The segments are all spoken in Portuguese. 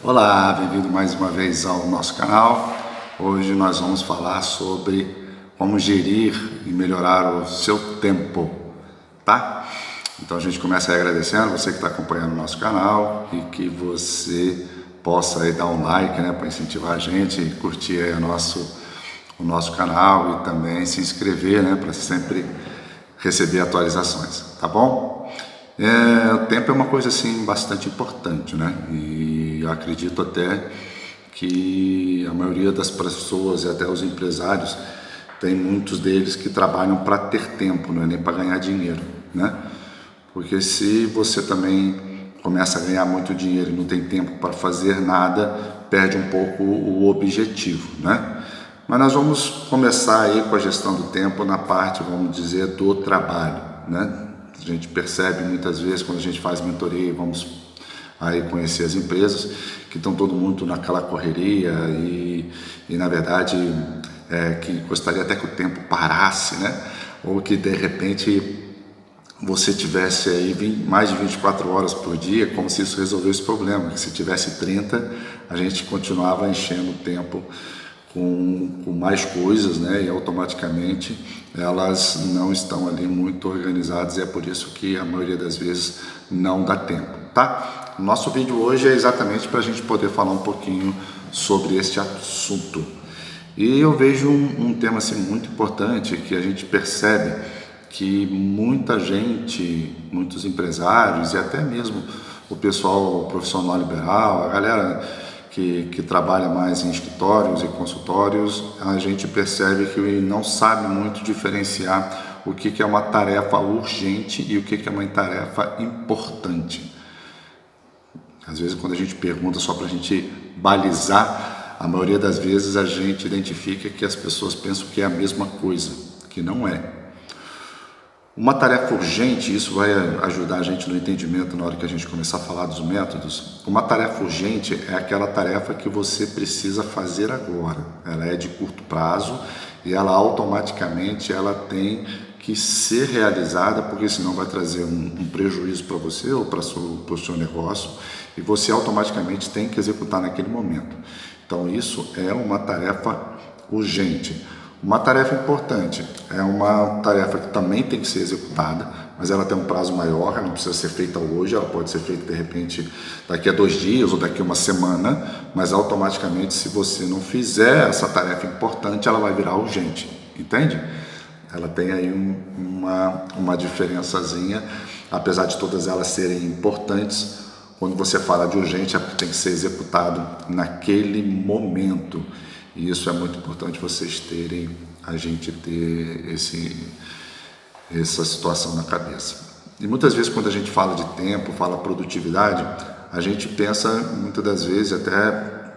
Olá, bem-vindo mais uma vez ao nosso canal. Hoje nós vamos falar sobre como gerir e melhorar o seu tempo, tá? Então a gente começa aí agradecendo você que está acompanhando o nosso canal e que você possa aí dar um like, né, para incentivar a gente, curtir aí o nosso canal e também se inscrever, né, para sempre receber atualizações, tá bom? O tempo é uma coisa assim bastante importante, né? E eu acredito até que a maioria das pessoas e até os empresários tem muitos deles que trabalham para ter tempo, não é nem para ganhar dinheiro, né? Porque se você também começa a ganhar muito dinheiro e não tem tempo para fazer nada, perde um pouco o objetivo, né? Mas nós vamos começar aí com a gestão do tempo na parte, vamos dizer, do trabalho, né? A gente percebe muitas vezes quando a gente faz mentoria e vamos aí conhecer as empresas que estão todo mundo naquela correria e na verdade que gostaria até que o tempo parasse, né? Ou que de repente você tivesse aí mais de 24 horas por dia, como se isso resolvesse o problema, que se tivesse 30, a gente continuava enchendo o tempo com mais coisas, né? E automaticamente elas não estão ali muito organizadas e é por isso que a maioria das vezes não dá tempo, tá? O nosso vídeo hoje é exatamente para a gente poder falar um pouquinho sobre este assunto. E eu vejo um tema assim muito importante que a gente percebe que muita gente, muitos empresários e até mesmo o pessoal profissional liberal, a galera que trabalha mais em escritórios e consultórios, a gente percebe que não sabe muito diferenciar o que é uma tarefa urgente e o que é uma tarefa importante. Às vezes, quando a gente pergunta só para a gente balizar, a maioria das vezes a gente identifica que as pessoas pensam que é a mesma coisa, que não é. Uma tarefa urgente, isso vai ajudar a gente no entendimento na hora que a gente começar a falar dos métodos. Uma tarefa urgente é aquela tarefa que você precisa fazer agora. Ela é de curto prazo e ela automaticamente ela tem que ser realizada, porque senão vai trazer um prejuízo para você ou para o seu negócio e você automaticamente tem que executar naquele momento. Então isso é uma tarefa urgente. Uma tarefa importante é uma tarefa que também tem que ser executada, mas ela tem um prazo maior, ela não precisa ser feita hoje, ela pode ser feita de repente daqui a 2 dias ou daqui a uma semana, mas automaticamente se você não fizer essa tarefa importante, ela vai virar urgente, entende? Ela tem aí uma diferençazinha, apesar de todas elas serem importantes, quando você fala de urgente é porque tem que ser executado naquele momento. E isso é muito importante vocês terem, a gente ter essa situação na cabeça. E muitas vezes quando a gente fala de tempo, fala produtividade, a gente pensa muitas das vezes até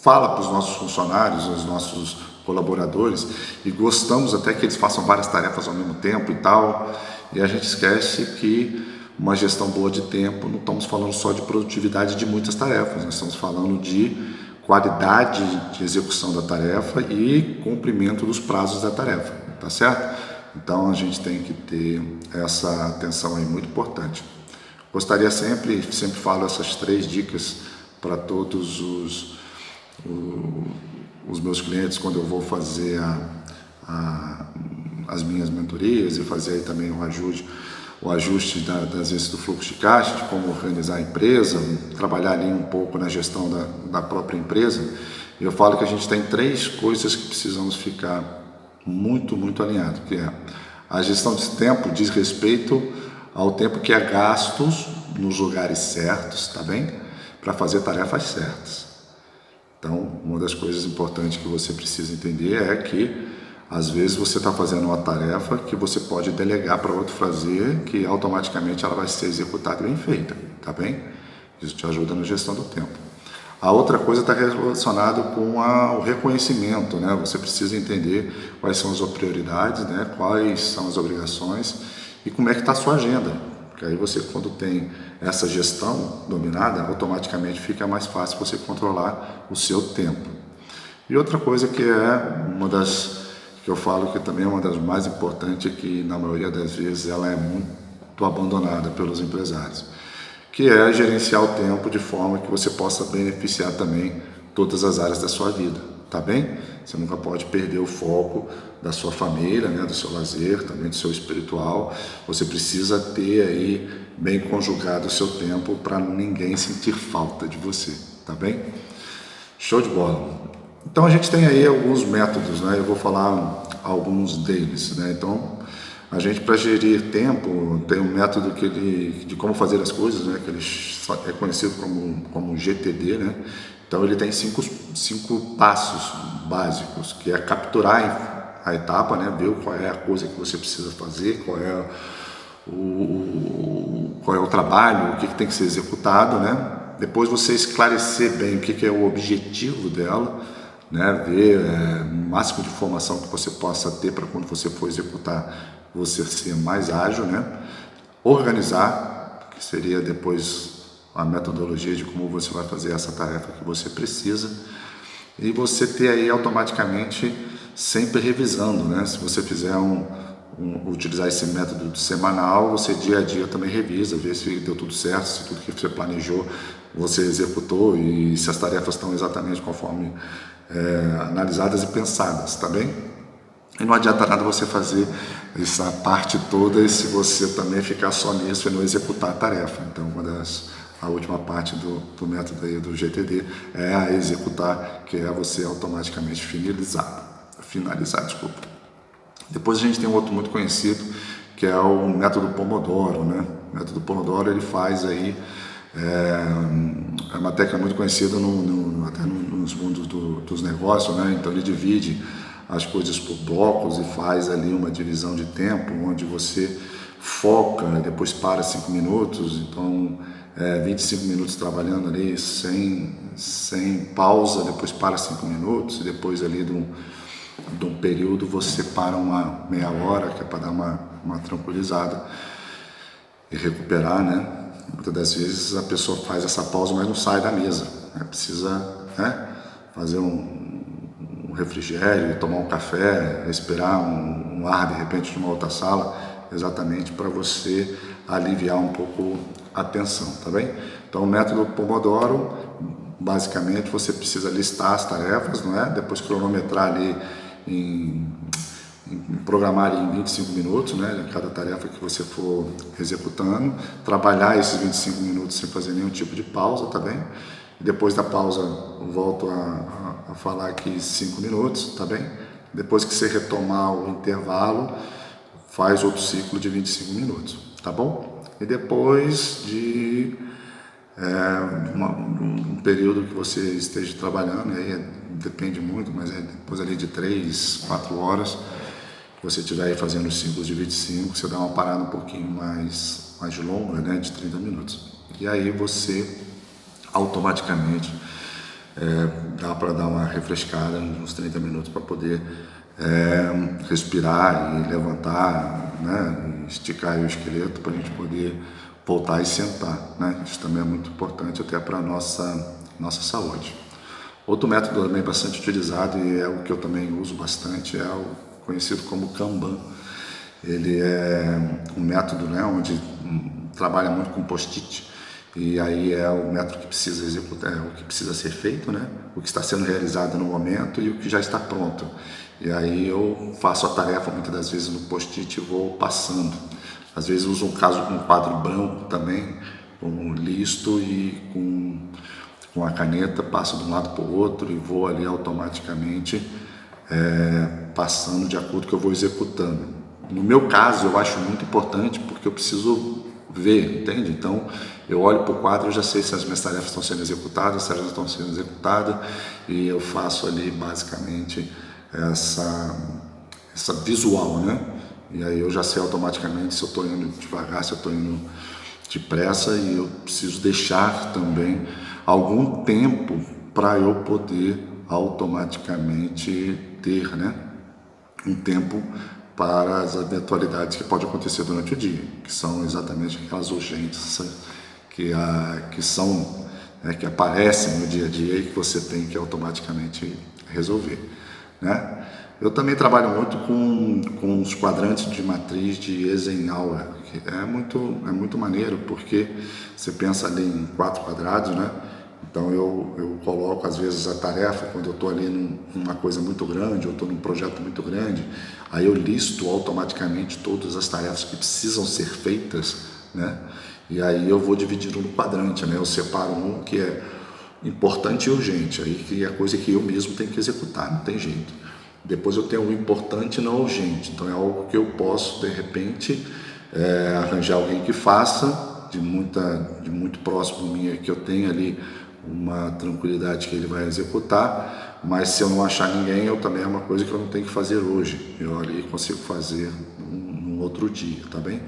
fala para os nossos funcionários, os nossos colaboradores e gostamos até que eles façam várias tarefas ao mesmo tempo e tal, e a gente esquece que uma gestão boa de tempo, não estamos falando só de produtividade de muitas tarefas, nós estamos falando de qualidade de execução da tarefa e cumprimento dos prazos da tarefa, tá certo? Então a gente tem que ter essa atenção aí muito importante. Gostaria sempre falo essas 3 dicas para todos os meus clientes quando eu vou fazer as minhas mentorias e fazer aí também o ajuste das vezes do fluxo de caixa, de como organizar a empresa, trabalhar ali um pouco na gestão da própria empresa. Eu falo que a gente tem 3 coisas que precisamos ficar muito alinhado, que é a gestão de tempo diz respeito ao tempo que é gastos nos lugares certos, tá bem? Para fazer tarefas certas. Então, uma das coisas importantes que você precisa entender é que às vezes você está fazendo uma tarefa que você pode delegar para outro fazer, que automaticamente ela vai ser executada e bem feita, tá bem? Isso te ajuda na gestão do tempo. A outra coisa está relacionada com o reconhecimento, né? Você precisa entender quais são as prioridades, né? Quais são as obrigações e como é que está a sua agenda. Porque aí você, quando tem essa gestão dominada, automaticamente fica mais fácil você controlar o seu tempo. E outra coisa que é uma das que eu falo que também é uma das mais importantes, que na maioria das vezes ela é muito abandonada pelos empresários, que é gerenciar o tempo de forma que você possa beneficiar também todas as áreas da sua vida, tá bem? Você nunca pode perder o foco da sua família, né, do seu lazer, também do seu espiritual. Você precisa ter aí bem conjugado o seu tempo para ninguém sentir falta de você, tá bem? Show de bola. Então a gente tem aí alguns métodos, né? Eu vou falar alguns deles, né? Então a gente, para gerir tempo, tem um método de como fazer as coisas, né? Que ele é conhecido como GTD, né? Então ele tem cinco passos básicos, que é capturar a etapa, né? Ver qual é a coisa que você precisa fazer, qual é o trabalho, o que tem que ser executado, né? Depois você esclarecer bem o que é o objetivo dela, né? Ver o máximo de informação que você possa ter para quando você for executar você ser mais ágil, né? Organizar, que seria depois a metodologia de como você vai fazer essa tarefa que você precisa, e você ter aí automaticamente sempre revisando, né? Se você fizer utilizar esse método semanal, você dia a dia também revisa, vê se deu tudo certo, se tudo que você planejou você executou e se as tarefas estão exatamente conforme analisadas e pensadas, tá bem? E não adianta nada você fazer essa parte toda se você também ficar só nisso e não executar a tarefa. Então, a última parte do método aí do GTD é a executar, que é você automaticamente finalizar, desculpa. Depois a gente tem um outro muito conhecido, que é o método Pomodoro, né? O método Pomodoro, ele faz aí, é uma técnica muito conhecida até nos mundos dos negócios, né? Então ele divide as coisas por blocos e faz ali uma divisão de tempo, onde você foca, depois para 5 minutos, então 25 minutos trabalhando ali sem pausa, depois para 5 minutos, e depois ali de um período você para uma meia hora, que é para dar uma tranquilizada e recuperar, né? Muitas das vezes a pessoa faz essa pausa, mas não sai da mesa, né? Precisa, né, fazer um refrigério, tomar um café, respirar um ar de repente de uma outra sala, exatamente para você aliviar um pouco a tensão, tá bem? Então o método Pomodoro, basicamente você precisa listar as tarefas, não é? Depois cronometrar ali programar em 25 minutos, né, cada tarefa que você for executando, trabalhar esses 25 minutos sem fazer nenhum tipo de pausa, tá bem? E depois da pausa, volto a falar aqui 5 minutos, tá bem? Depois que você retomar o intervalo, faz outro ciclo de 25 minutos, tá bom? E depois de um período que você esteja trabalhando, aí depende muito, mas depois ali de 3, 4 horas, você estiver aí fazendo os ciclos de 25, você dá uma parada um pouquinho mais longa, né, de 30 minutos. E aí você automaticamente dá para dar uma refrescada uns 30 minutos para poder respirar e levantar, né, esticar o esqueleto para a gente poder voltar e sentar, né? Isso também é muito importante até para a nossa saúde. Outro método também bastante utilizado e é o que eu também uso bastante é o conhecido como Kanban. Ele é um método, né, onde trabalha muito com post-it, e aí é o método que precisa executar, o que precisa ser feito, né, o que está sendo realizado no momento e o que já está pronto. E aí eu faço a tarefa muitas das vezes no post-it e vou passando. Às vezes uso um quadro branco também, com listo e com a caneta, passo de um lado para o outro e vou ali automaticamente passando de acordo com o que eu vou executando. No meu caso, eu acho muito importante porque eu preciso ver, entende? Então, eu olho para o quadro e já sei se as minhas tarefas estão sendo executadas, se elas estão sendo executadas, e eu faço ali basicamente essa visual, né? E aí eu já sei automaticamente se eu estou indo devagar, se eu estou indo depressa, e eu preciso deixar também algum tempo para eu poder automaticamente ter, né, um tempo para as eventualidades que podem acontecer durante o dia, que são exatamente aquelas urgências que são, né, que aparecem no dia a dia e que você tem que automaticamente resolver, né? Eu também trabalho muito com os quadrantes de matriz de Eisenhower, que é muito maneiro, porque você pensa ali em 4 quadrados, né? Então eu coloco às vezes a tarefa, quando eu estou ali numa coisa muito grande, ou estou num projeto muito grande, aí eu listo automaticamente todas as tarefas que precisam ser feitas, né? E aí eu vou dividindo no quadrante, né? Eu separo um que é importante e urgente, aí que é a coisa que eu mesmo tenho que executar, não tem jeito. Depois eu tenho o importante e não urgente, então é algo que eu posso, de repente, arranjar alguém que faça, de muito próximo minha, que eu tenha ali uma tranquilidade que ele vai executar, mas se eu não achar ninguém, eu também é uma coisa que eu não tenho que fazer hoje, eu ali consigo fazer num outro dia, tá bem?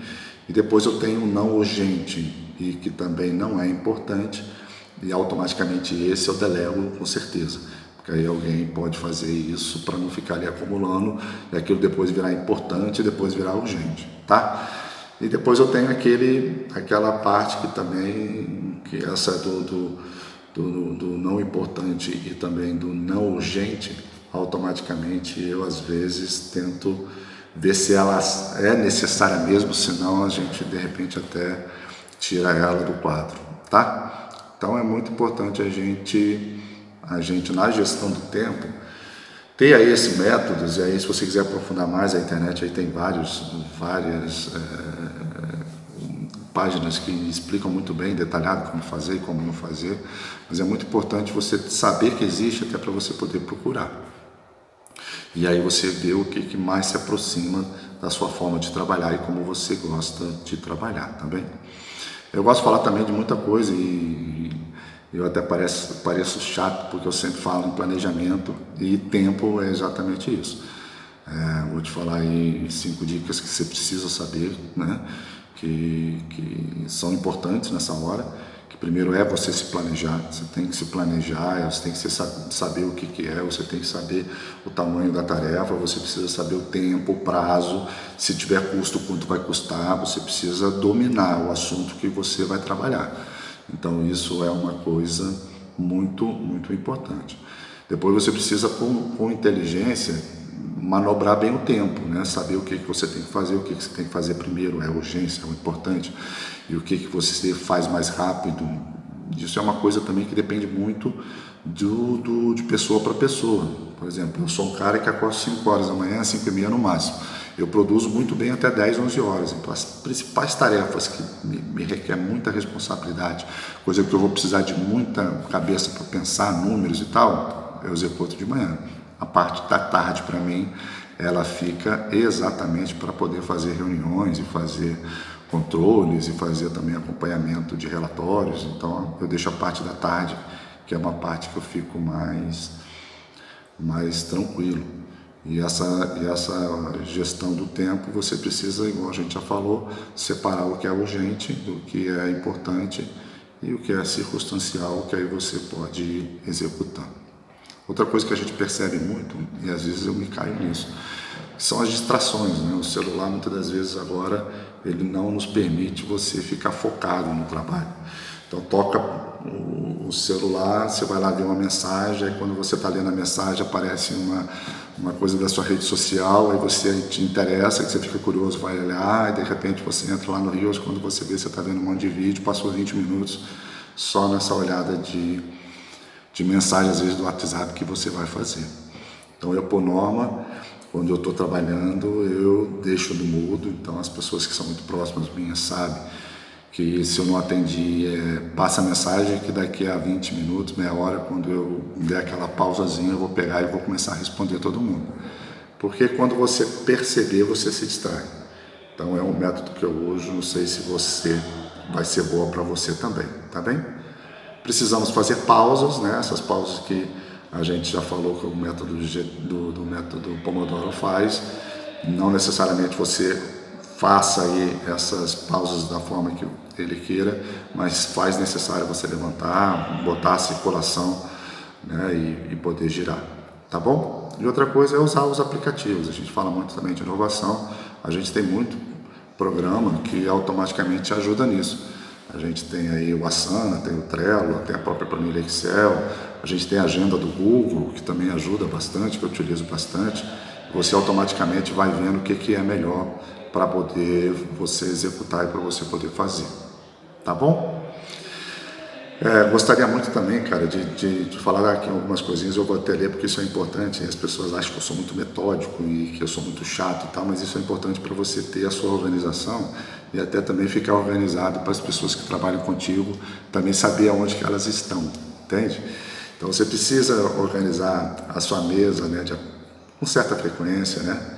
E depois eu tenho o não urgente e que também não é importante, e automaticamente esse eu delego com certeza, porque aí alguém pode fazer isso para não ficar ali acumulando e aquilo depois virar importante e depois virar urgente, tá? E depois eu tenho aquela parte que também, que essa é do não importante e também do não urgente, automaticamente eu às vezes tento ver se ela é necessária mesmo, senão a gente de repente até tira ela do quadro, tá? Então é muito importante a gente na gestão do tempo ter aí esses métodos, e aí se você quiser aprofundar mais a internet, aí tem várias páginas que explicam muito bem, detalhado como fazer e como não fazer, mas é muito importante você saber que existe até para você poder procurar. E aí você vê o que mais se aproxima da sua forma de trabalhar e como você gosta de trabalhar, tá bem? Eu gosto de falar também de muita coisa e eu até pareço chato porque eu sempre falo em planejamento e tempo é exatamente isso. Vou te falar aí 5 dicas que você precisa saber, né? Que são importantes nessa hora. Que primeiro é você se planejar, você tem que se planejar, você tem que saber o que é, você tem que saber o tamanho da tarefa, você precisa saber o tempo, o prazo, se tiver custo, quanto vai custar, você precisa dominar o assunto que você vai trabalhar. Então isso é uma coisa muito importante. Depois você precisa, com inteligência, manobrar bem o tempo, né? Saber o que você tem que fazer, o que você tem que fazer primeiro, é urgência, é o importante, e o que você faz mais rápido. Isso é uma coisa também que depende muito de pessoa para pessoa. Por exemplo, eu sou um cara que acorda 5 horas da manhã, 5h30 no máximo. Eu produzo muito bem até 10, 11 horas. Então, as principais tarefas que me requerem muita responsabilidade, coisa que eu vou precisar de muita cabeça para pensar, números e tal, eu executo de manhã. A parte da tarde, para mim, ela fica exatamente para poder fazer reuniões e fazer controles e fazer também acompanhamento de relatórios. Então, eu deixo a parte da tarde, que é uma parte que eu fico mais tranquilo. E essa gestão do tempo, você precisa, igual a gente já falou, separar o que é urgente do que é importante e o que é circunstancial, que aí você pode ir executando. Outra coisa que a gente percebe muito, e às vezes eu me caio nisso, são as distrações, né? O celular muitas das vezes agora ele não nos permite você ficar focado no trabalho. Então toca o celular, você vai lá ver uma mensagem, aí quando você está lendo a mensagem aparece uma coisa da sua rede social, aí você te interessa, que você fica curioso, vai olhar, e de repente você entra lá no Reels, quando você vê, você está vendo um monte de vídeo, passou 20 minutos só nessa olhada de mensagem, às vezes do WhatsApp, que você vai fazer. Então eu, por norma, quando eu estou trabalhando, eu deixo no mudo, então as pessoas que são muito próximas minhas sabem que se eu não atendi, passa a mensagem que daqui a 20 minutos, meia hora, quando eu der aquela pausazinha, eu vou pegar e vou começar a responder todo mundo. Porque quando você perceber, você se distrai. Então é um método que eu uso, não sei se vai ser boa para você também, tá bem? Precisamos fazer pausas, né? Essas pausas que a gente já falou que o método do método Pomodoro faz. Não necessariamente você faça aí essas pausas da forma que ele queira, mas faz necessário você levantar, botar a circulação, né? E poder girar, tá bom? E outra coisa é usar os aplicativos. A gente fala muito também de inovação, a gente tem muito programa que automaticamente ajuda nisso. A gente tem aí o Asana, tem o Trello, tem a própria planilha Excel, a gente tem a agenda do Google, que também ajuda bastante, que eu utilizo bastante. você automaticamente vai vendo o que é melhor para poder você executar e para você poder fazer. Tá bom? Gostaria muito também, cara, de falar aqui algumas coisinhas, eu vou até ler porque isso é importante, as pessoas acham que eu sou muito metódico e que eu sou muito chato e tal, mas isso é importante para você ter a sua organização e até também ficar organizado para as pessoas que trabalham contigo também saber aonde que elas estão, entende? Então você precisa organizar a sua mesa, né, com certa frequência, né?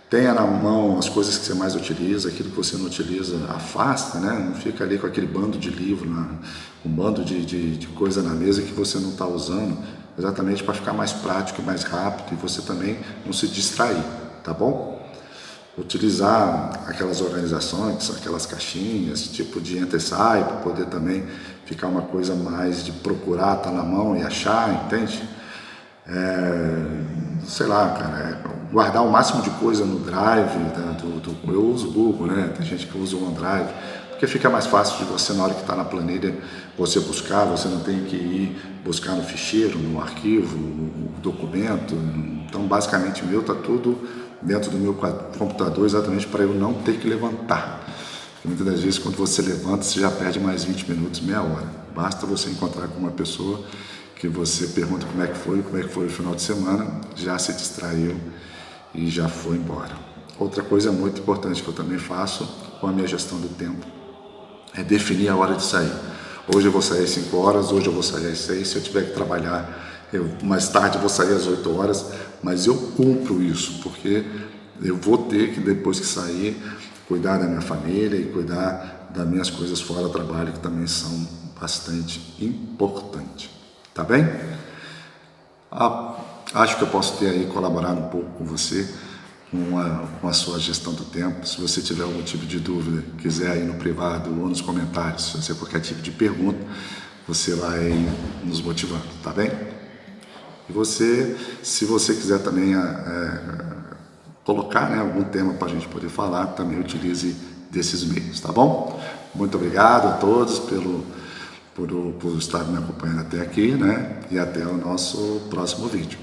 Tenha na mão as coisas que você mais utiliza, aquilo que você não utiliza, afasta, né? Não fica ali com aquele bando de livro, um bando de coisa na mesa que você não está usando, exatamente para ficar mais prático e mais rápido e você também não se distrair, tá bom? Utilizar aquelas organizações, aquelas caixinhas, tipo de entra e sai, para poder também ficar uma coisa mais de procurar, tá na mão e achar, entende? Sei lá, cara, guardar o máximo de coisa no Drive, eu uso o Google, né? Tem gente que usa o OneDrive, porque fica mais fácil de você, na hora que está na planilha, você buscar, você não tem que ir buscar no ficheiro, no arquivo, no documento. Então, basicamente, o meu está tudo dentro do meu computador, exatamente para eu não ter que levantar. Porque muitas das vezes, quando você levanta, você já perde mais 20 minutos, meia hora. Basta você encontrar com uma pessoa que você pergunta como é que foi o final de semana, já se distraiu e já foi embora. Outra coisa muito importante que eu também faço com a minha gestão do tempo é definir a hora de sair. Hoje eu vou sair às 5 horas, hoje eu vou sair às 6, se eu tiver que trabalhar mais tarde eu vou sair às 8 horas, mas eu cumpro isso, porque eu vou ter que, depois que sair, cuidar da minha família e cuidar das minhas coisas fora do trabalho, que também são bastante importantes. Tá bem? Acho que eu posso ter aí colaborado um pouco com você, com a sua gestão do tempo. Se você tiver algum tipo de dúvida, quiser aí no privado ou nos comentários, se você qualquer tipo de pergunta, você vai nos motivando, tá bem? E você, se você quiser também colocar, né, algum tema para a gente poder falar, também utilize desses meios, tá bom? Muito obrigado a todos por estar me acompanhando até aqui, né? E até o nosso próximo vídeo.